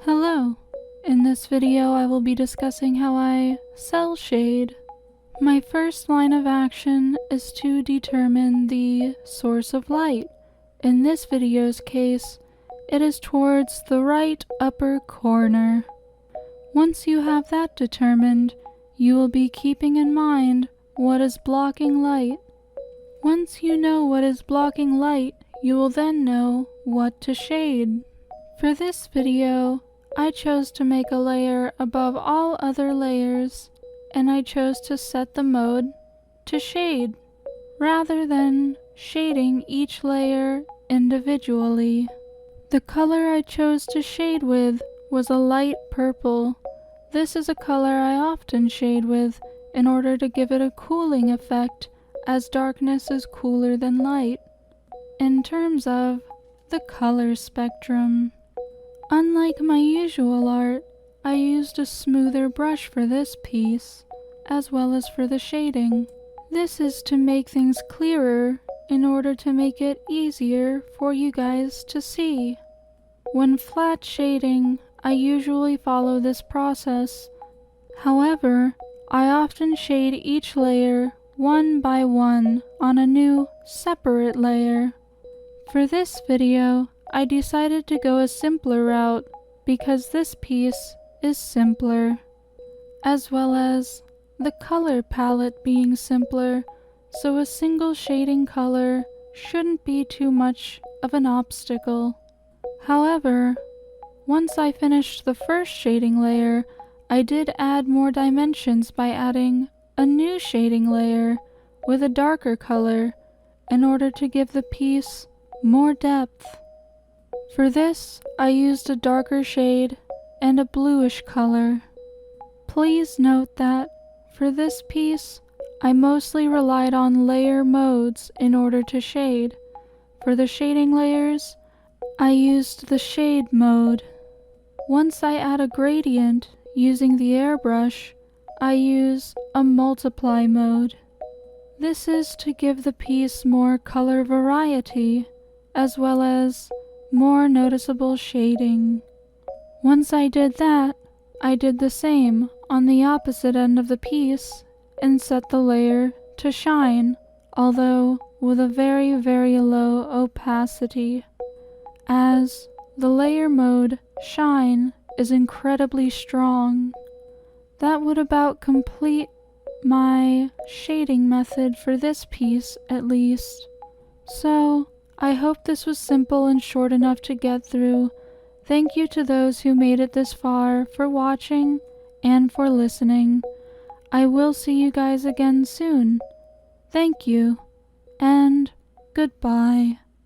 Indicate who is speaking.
Speaker 1: Hello. In this video I will be discussing how I cell shade. My first line of action is to determine the source of light. In this video's case, it is towards the right upper corner. Once you have that determined, you will be keeping in mind what is blocking light. Once you know what is blocking light, you will then know what to shade. For this video, I chose to make a layer above all other layers, and I chose to set the mode to shade, rather than shading each layer individually. The color I chose to shade with was a light purple. This is a color I often shade with in order to give it a cooling effect, as darkness is cooler than light. In terms of the color spectrum, unlike my usual art, I used a smoother brush for this piece, as well as for the shading. This is to make things clearer in order to make it easier for you guys to see. When flat shading, I usually follow this process. However, I often shade each layer one by one on a new, separate layer. For this video, I decided to go a simpler route because this piece is simpler, as well as the color palette being simpler, so a single shading color shouldn't be too much of an obstacle. However, once I finished the first shading layer, I did add more dimensions by adding a new shading layer with a darker color in order to give the piece more depth. For this, I used a darker shade and a bluish color. Please note that for this piece, I mostly relied on layer modes in order to shade. For the shading layers, I used the shade mode. Once I add a gradient using the airbrush, I use a multiply mode. This is to give the piece more color variety, as well as more noticeable shading. Once I did that, I did the same on the opposite end of the piece and set the layer to shine, although with a very, very low opacity, as the layer mode shine is incredibly strong. That would about complete my shading method for this piece, at least. So, I hope this was simple and short enough to get through. Thank you to those who made it this far for watching and for listening. I will see you guys again soon. Thank you, and goodbye.